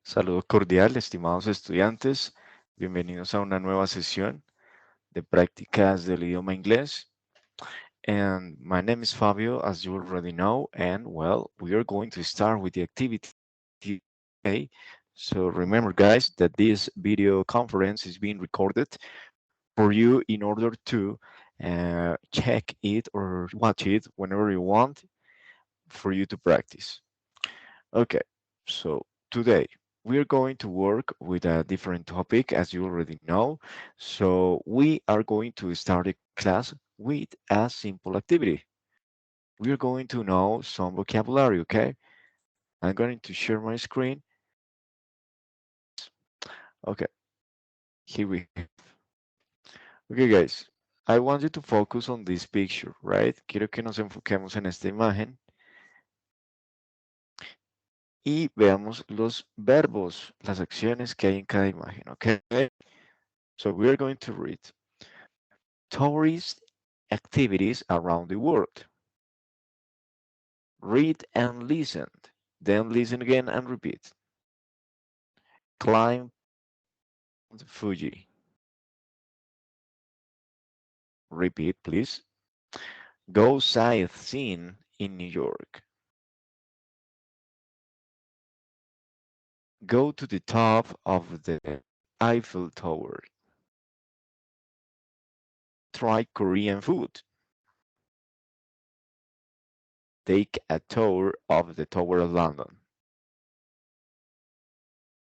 Saludo cordial, estimados estudiantes. Bienvenidos a una nueva sesión de prácticas del idioma inglés. And my name is Fabio, as you already know. And well, we are going to start with the activity. Okay. So remember, guys, that this video conference is being recorded for you in order to check it or watch it whenever you want for you to practice. Okay, so today we are going to work with a different topic, as you already know. So we are going to start a class with a simple activity. We are going to know some vocabulary, okay? I'm going to share my screen. Okay, here we have. Okay, guys, I want you to focus on this picture, right? Quiero que nos enfoquemos en esta imagen y veamos los verbos, las acciones que hay en cada imagen, okay? So we are going to read. Tourist activities around the world. Read and listen. Then listen again and repeat. Climb Fuji. Repeat, please. Go sightseeing in New York. Go to the top of the Eiffel Tower. Try Korean food. Take a tour of the Tower of London.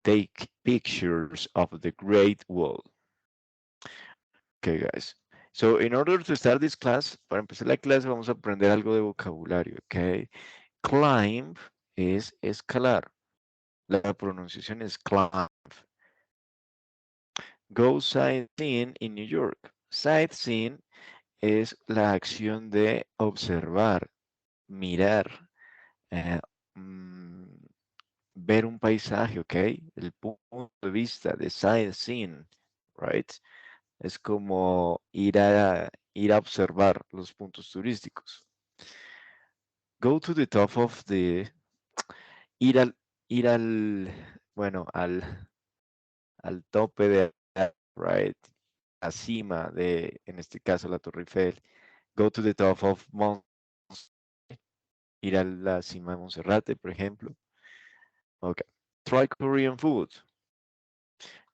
Take pictures of the Great Wall. Okay, guys. So, in order to start this class, para empezar la clase vamos a aprender algo de vocabulario, okay? Climb es escalar. La pronunciación es climb. Go sightseeing in New York. Sightseeing es la acción de observar, mirar, eh, mm, ver un paisaje, ¿ok? El punto de vista de sightseeing, right? Es como ir a observar los puntos turísticos. Go to the top of the, ir al, ir al, bueno, al tope de, right? La cima de, en este caso, la Torre Eiffel. Go to the top of Mount, ir a la cima de Monserrate, por ejemplo. Ok. Try Korean food.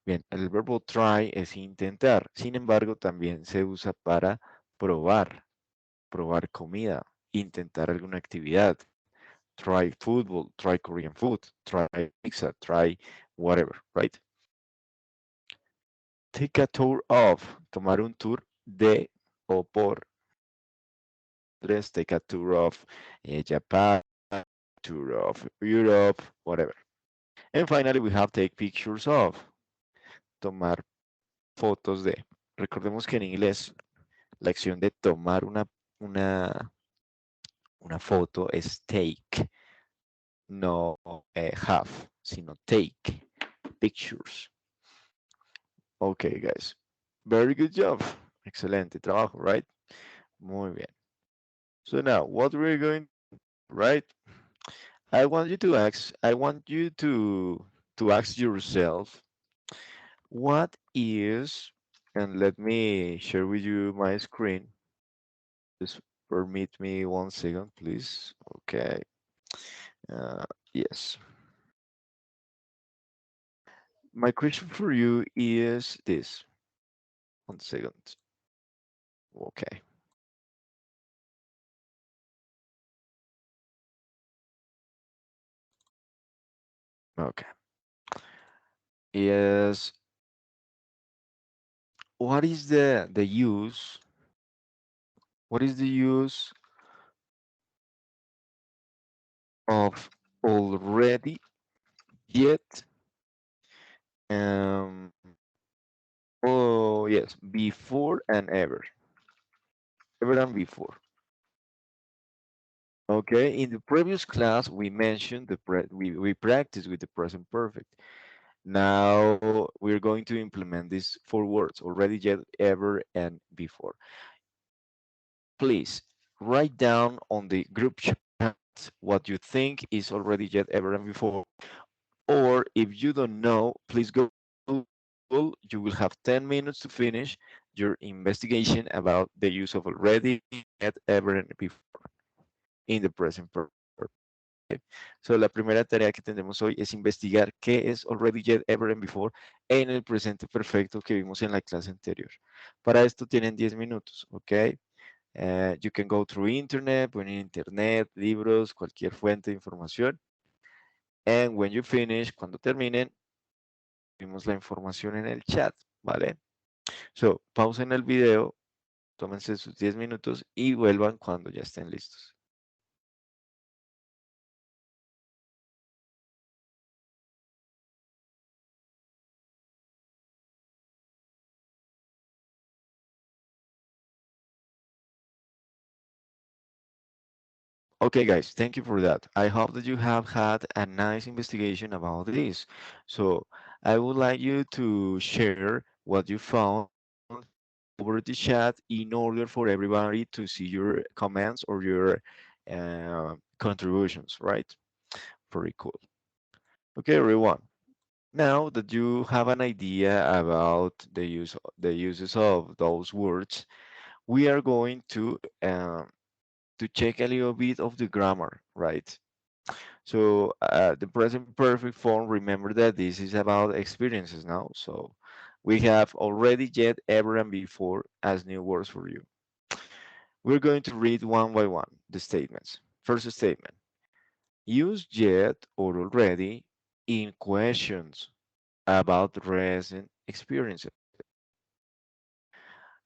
Bien, el verbo try es intentar. Sin embargo, también se usa para probar, probar comida, intentar alguna actividad. Try football, try Korean food, try pizza, try whatever, right? Take a tour of, tomar un tour de o por. Take a tour of Japan, tour of Europe, whatever. And finally, we have take pictures of, tomar fotos de. Recordemos que en inglés la acción de tomar una, una foto es take, no have, sino take pictures. Okay, guys. Very good job. Excelente trabajo, right? Muy bien. So now, what we're going, right? I want you to ask yourself, what is, and let me share with you my screen. Just permit me 1 second, please. Okay. Uh, yes. My question for you is this. 1 second. Okay. Okay. Yes. What is the use? What is the use of already, yet, um, oh yes, before and ever, ever and before. Okay, in the previous class we mentioned we practiced with the present perfect. Now we're going to implement these 4 words: already, yet, ever, and before. Please write down on the group chat what you think is already, yet, ever, and before. Or if you don't know, please go to Google. You will have 10 minutes to finish your investigation about the use of already, yet, ever, and before in the present perfect. Okay. So, la primera tarea que tendremos hoy es investigar qué es already, yet, ever, and before en el presente perfecto que vimos en la clase anterior. Para esto tienen 10 minutos, ¿ok? You can go through internet, poner internet, libros, cualquier fuente de información. And when you finish, cuando terminen, vimos la información en el chat, ¿vale? So, pausen el video, tómense sus 10 minutos y vuelvan cuando ya estén listos. Okay, guys, thank you for that. I hope that you have had a nice investigation about this. So, I would like you to share what you found over the chat in order for everybody to see your comments or your contributions, right? Very cool. Okay, everyone. Now that you have an idea about the uses of those words, we are going to check a little bit of the grammar, right? So the present perfect form, remember that this is about experiences now. So we have already, yet, ever, and before as new words for you. We're going to read one by one the statements. First statement: use yet or already in questions about recent experiences.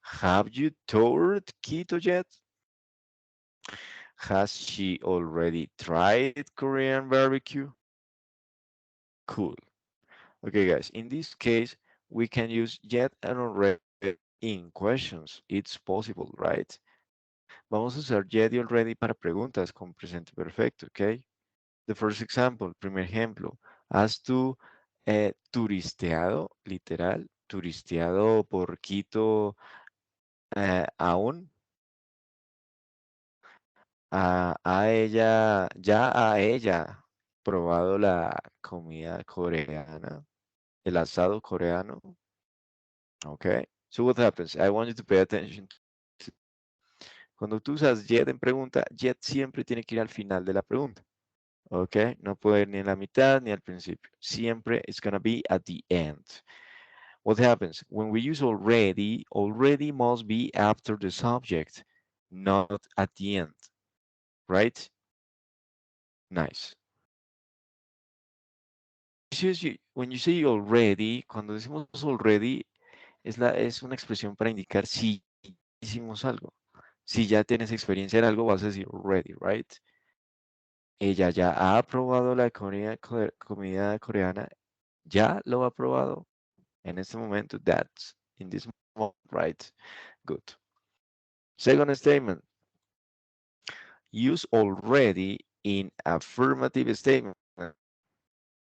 Have you toured Quito yet? Has she already tried Korean barbecue? Cool. Okay, guys, in this case, we can use yet and already in questions. It's possible, right? Vamos a usar yet y already para preguntas con presente perfecto, ¿ok? The first example, primer ejemplo. ¿Has tú turisteado, literal, turisteado por Quito aún? Ya a ella probado la comida coreana, el asado coreano. Okay. So what happens? I want you to pay attention. Cuando tú usas yet en pregunta, yet siempre tiene que ir al final de la pregunta. Okay. No puede ir ni en la mitad ni al principio. Siempre it's gonna be at the end. What happens? When we use already, already must be after the subject, not at the end. Right? Nice. When you say already, cuando decimos already, es una expresión para indicar si hicimos algo. Si ya tienes experiencia en algo, vas a decir already, right? Ella ya ha probado la comida coreana, ya lo ha probado en este momento, that's in this moment, right? Good. Second statement, use already in affirmative statement.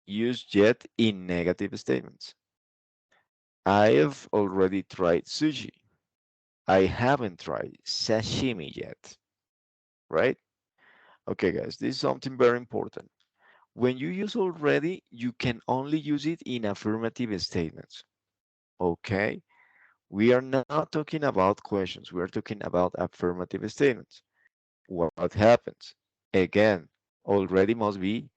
Use yet in negative statements. I have already tried sushi. I haven't tried sashimi yet, right? Okay, guys, this is something very important. When you use already, you can only use it in affirmative statements, okay? We are not talking about questions. We are talking about affirmative statements. What happens? Again, already must be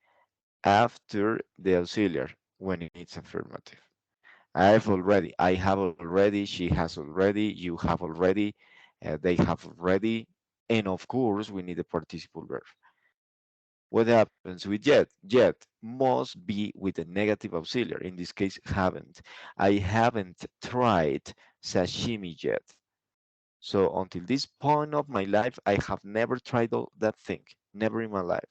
after the auxiliary when it's affirmative. I have already, she has already, you have already, they have already, and of course, we need a participle verb. What happens with yet? Yet must be with a negative auxiliary, in this case, haven't. I haven't tried sashimi yet. So until this point of my life, I have never tried that thing, never in my life.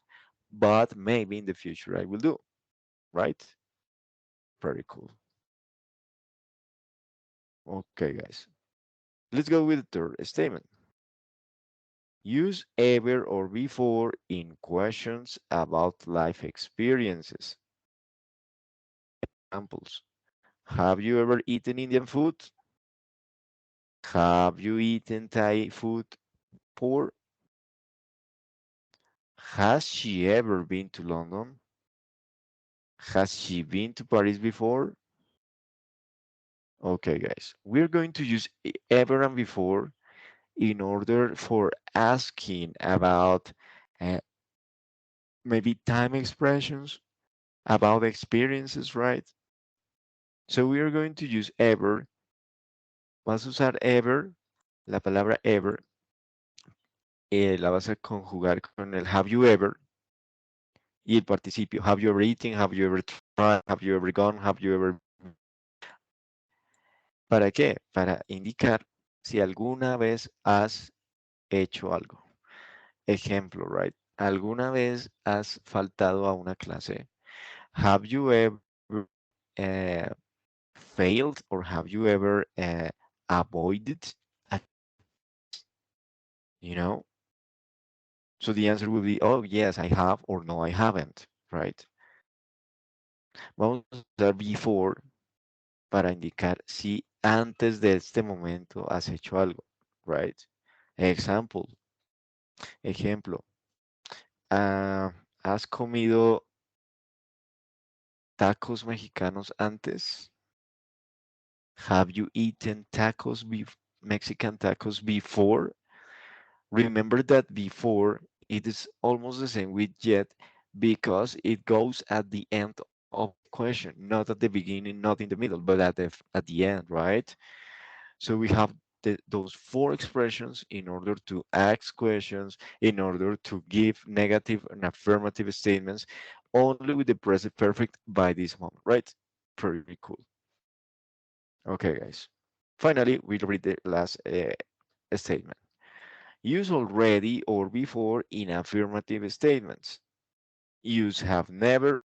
But maybe in the future I will do, right? Very cool. Okay, guys. Let's go with the third statement. Use ever or before in questions about life experiences. Examples. Have you ever eaten Indian food? Have you eaten Thai food before? Has she ever been to London? Has she been to Paris before? Okay, guys, we're going to use ever and before in order for asking about uh, maybe time expressions, about experiences, right? So we are going to use ever. Vas a usar ever, la palabra ever, la vas a conjugar con el have you ever y el participio. Have you ever eaten? Have you ever tried? Have you ever gone? Have you ever... ¿Para qué? Para indicar si alguna vez has hecho algo. Ejemplo, right? ¿Alguna vez has faltado a una clase? Have you ever uh, failed or have you ever avoided a, you know? So the answer will be, oh, yes, I have, or no, I haven't, right? Vamos a usar before para indicar si antes de este momento has hecho algo, right? Example, ejemplo, ¿has comido tacos mexicanos antes? Have you eaten tacos, Mexican tacos before? Remember that before it is almost the same with yet because it goes at the end of the question, not at the beginning, not in the middle, but at the end, right? So we have those four expressions in order to ask questions, in order to give negative and affirmative statements, only with the present perfect by this moment, right? Pretty cool. Okay, guys. Finally, we'll read the last statement. Use already or before in affirmative statements. Use have never,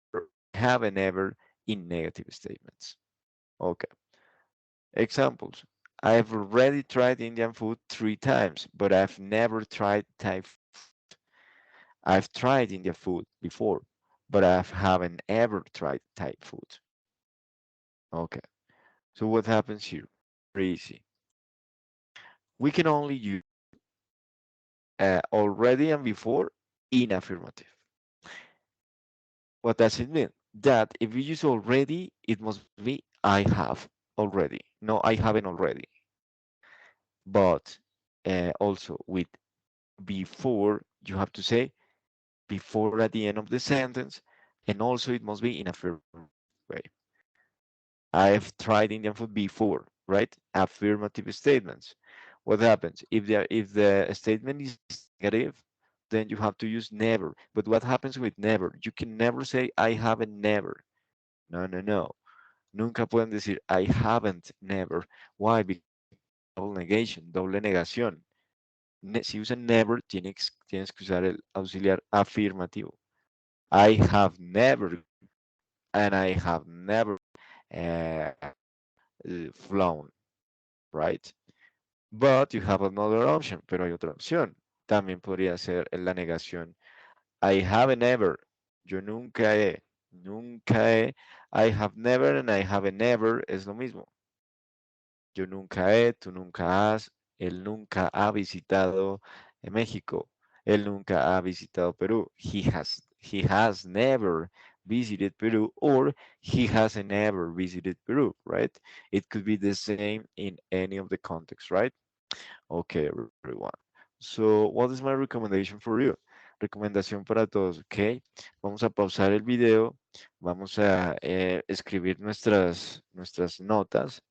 haven't ever in negative statements. Okay. Examples. I've already tried Indian food 3 times, but I've never tried Thai food. I've tried Indian food before, but I haven't ever tried Thai food. Okay. So what happens here? Very easy. We can only use already and before in affirmative. What does it mean? That if you use already, it must be I have already. No, I haven't already. But also with before, you have to say before at the end of the sentence, and also it must be in affirmative way. I've tried Indian food before, right? Affirmative statements. What happens if the statement is negative? Then you have to use never. But what happens with never? You can never say I haven't never. No, no, no. Nunca pueden decir I haven't never. Why? Because double negation, doble negación. Si usan never, tienes que usar el auxiliar afirmativo. I have never, and I have never uh, flown, right? But you have another option, pero hay otra opción. También podría ser en la negación. I haven't ever. Yo nunca he. Nunca he. I have never and I haven't never es lo mismo. Yo nunca he, tú nunca has, él nunca ha visitado México, él nunca ha visitado Perú. He has never visited Peru or he hasn't ever visited Peru, right? It could be the same in any of the contexts, right? Okay, everyone. So, what is my recommendation for you? Recomendación para todos, ¿ok? Vamos a pausar el video, vamos a escribir nuestras notas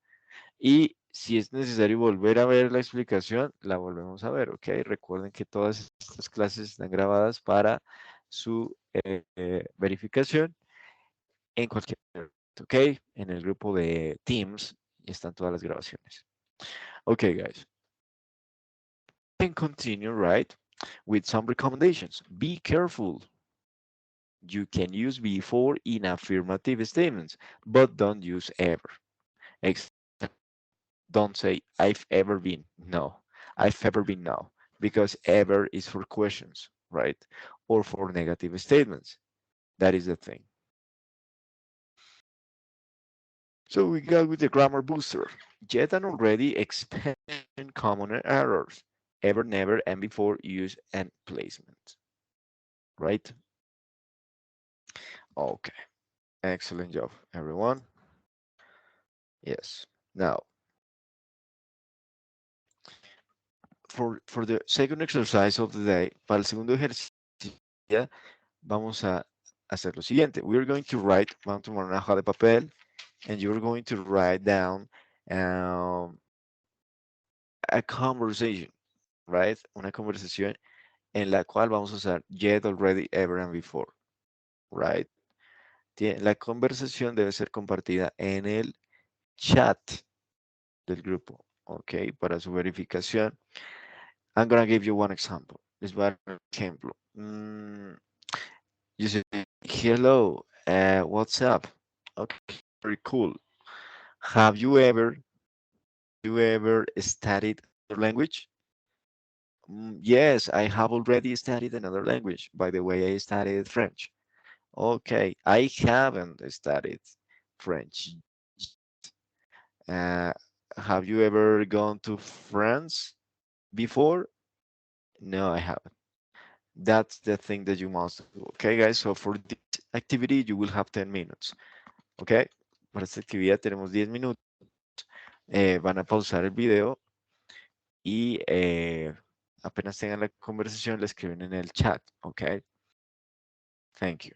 y si es necesario volver a ver la explicación, la volvemos a ver, ¿ok? Recuerden que todas estas clases están grabadas para su verificación en cualquier momento, ¿ok? En el grupo de Teams están todas las grabaciones. Okay, guys. Can continue, right, with some recommendations. Be careful. You can use before in affirmative statements, but don't use ever. Don't say I've ever been. No, I've ever been now, because ever is for questions, right? Or for negative statements. That is the thing. So we got with the grammar booster. Yet and already expand common errors. Ever, never, and before use and placement. Right? Okay. Excellent job, everyone. Yes. Now, for the second exercise of the day, para el segundo ejercicio, ya vamos a hacer lo siguiente. We're going to write, vamos a tomar una hoja de papel, and you're going to write down um, a conversation, right? Una conversación en la cual vamos a usar yet, already, ever, and before, right? La conversación debe ser compartida en el chat del grupo, ¿ok? Para su verificación. I'm gonna give you one example. Les voy a dar un ejemplo. You say, hello, what's up? Okay, very cool. Have you ever studied another language? Yes, I have already studied another language. By the way, I studied French. Okay, I haven't studied French. Uh, have you ever gone to France before? No, I haven't. That's the thing that you must do. Okay, guys, so for this activity, you will have 10 minutes. Okay, para esta actividad tenemos 10 minutos. Van a pausar el video y apenas tengan la conversación, la escriben en el chat. Okay, thank you.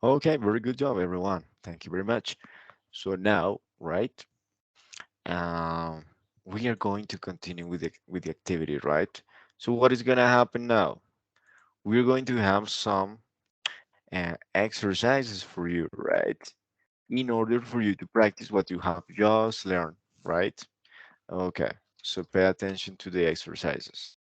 Okay, very good job, everyone. Thank you very much. So now, right, um, we are going to continue with the activity, right? So what is going to happen now? We're going to have some exercises for you, right? In order for you to practice what you have just learned, right? Okay, so pay attention to the exercises.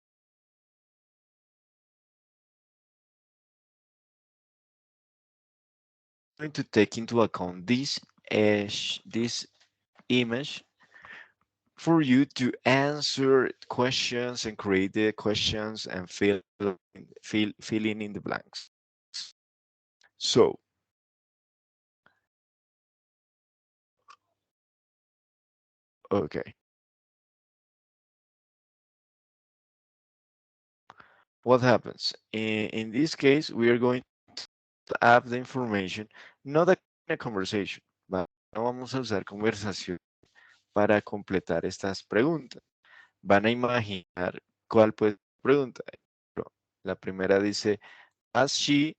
I'm going to take into account this image for you to answer questions and create the questions and filling in the blanks. So, okay, what happens? In this case, we are going to add the information, not a conversation, no vamos a usar conversación para completar estas preguntas. Van a imaginar cuál puede ser la pregunta. La primera dice, has she,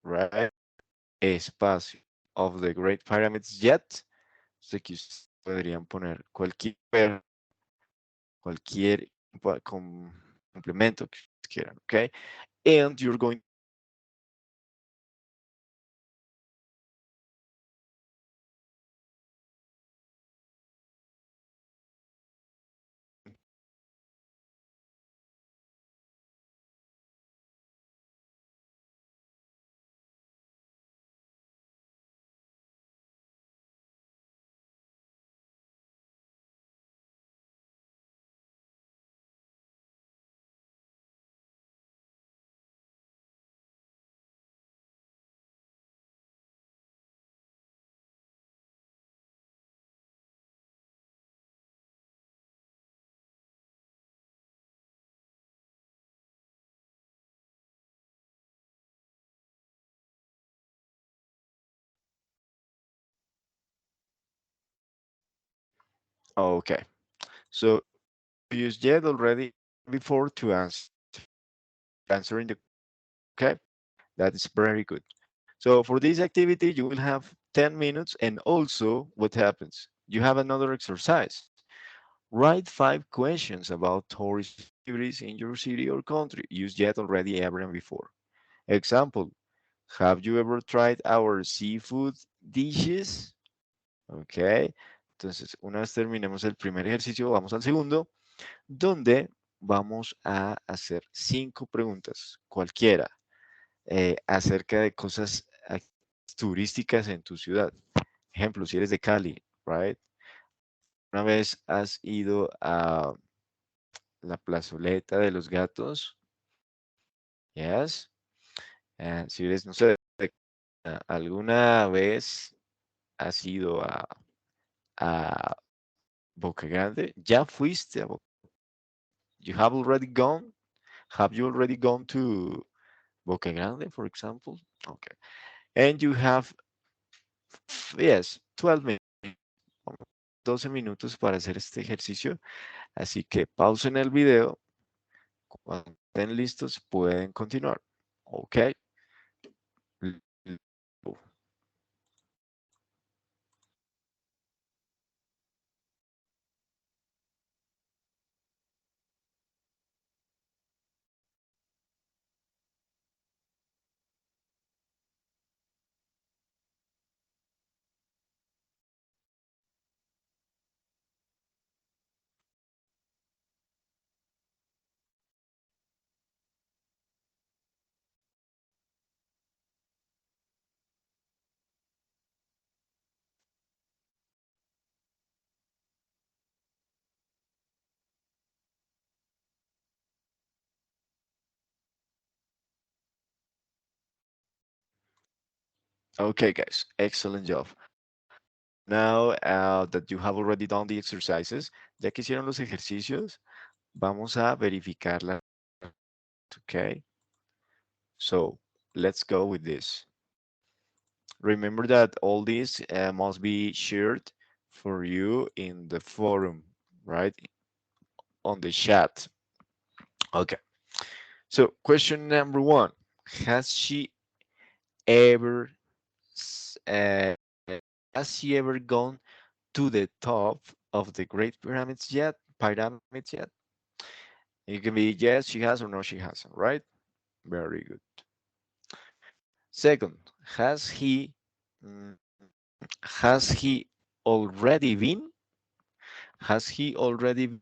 right, espacio, of the Great Pyramids yet? Sé que ustedes podrían poner cualquier complemento que quieran, ¿ok? And you're going okay. So you used yet already before to answering the okay. That is very good. So for this activity, you will have 10 minutes. And also, what happens? You have another exercise. Write 5 questions about tourist activities in your city or country. Use yet, already, ever, and before. Example, have you ever tried our seafood dishes? Ok. Entonces, una vez terminemos el primer ejercicio, vamos al segundo, donde vamos a hacer 5 preguntas, cualquiera, acerca de cosas turísticas en tu ciudad. Ejemplo, si eres de Cali, right? ¿Una vez has ido a la plazoleta de los gatos? Yes. Si eres, no sé, ¿alguna vez has ido a Boca Grande? ¿Ya fuiste a Boca? You have already gone? Have you already gone to Boca Grande, for example? Okay. And you have, yes, 12 minutes. 12 minutos para hacer este ejercicio. Así que pausen el video. Cuando estén listos, pueden continuar. Ok. Okay, guys, excellent job. Now that you have already done the exercises, ya que hicieron los ejercicios, vamos a verificarla. Okay, so let's go with this. Remember that all this must be shared for you in the forum, right? On the chat. Okay, so question number one. Has she ever, uh, has she ever gone to the top of the Great Pyramids yet? Pyramids yet? It can be yes, she has, or no, she hasn't, right? Very good. Second, mm, has he already been? Has he already been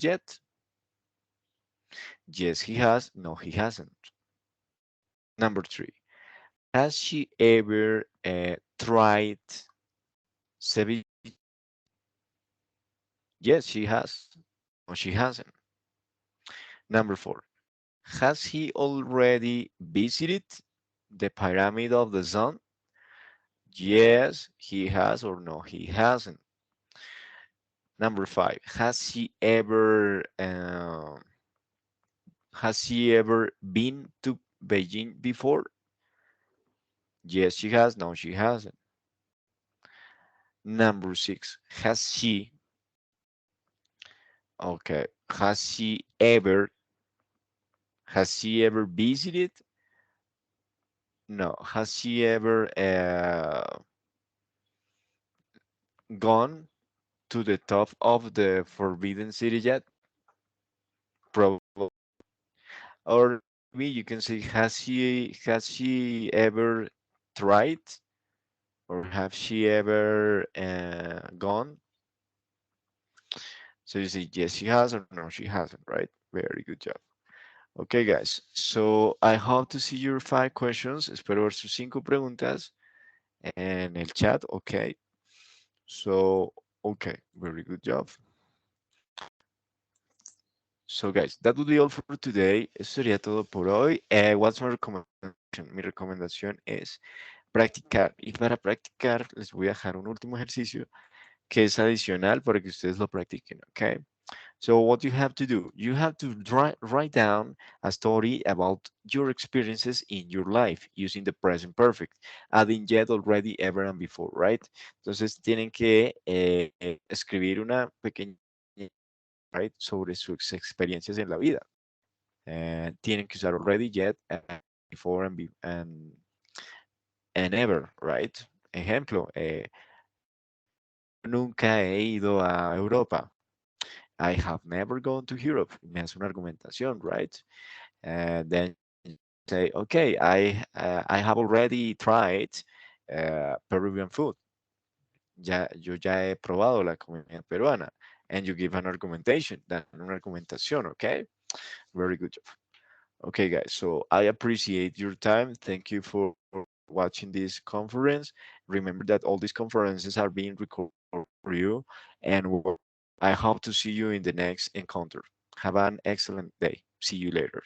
yet? Yes, he has. No, he hasn't. Number three, has she ever tried ceviche? Yes, she has. No, she hasn't. Number four, has he already visited the Pyramid of the Sun? Yes, he has, or no, he hasn't. Number five, has he ever been to Beijing before? Yes, she has. No, she hasn't. Number six, okay, has she ever visited? No, has she ever gone to the top of the Forbidden City yet? Probably. Or maybe you can say, has she ever tried, or have she ever gone? So you say yes, she has, or no, she hasn't, right? Very good job. Okay, guys. So I hope to see your 5 questions. Espero ver sus 5 preguntas en el chat. Okay. So, okay, very good job. So, guys, that would be all for today. Eso sería todo por hoy. What's my recommendation? Mi recomendación es practicar. Y para practicar, les voy a dejar un último ejercicio que es adicional para que ustedes lo practiquen, ¿ok? So what you have to do, you have to write down a story about your experiences in your life using the present perfect, adding yet, already, ever, and before, right? Entonces tienen que escribir una pequeña, right, sobre sus experiencias en la vida. Tienen que usar already, yet, before, and ever, right? Ejemplo, nunca he ido a Europa. I have never gone to Europe. Me hace una argumentación, right? Then say, okay, I have already tried Peruvian food. Yo ya he probado la comida peruana. And you give an argumentation, dan una argumentación, okay? Very good job. Okay, guys, so I appreciate your time. Thank you for watching this conference. Remember that all these conferences are being recorded for you, and I hope to see you in the next encounter. Have an excellent day. See you later.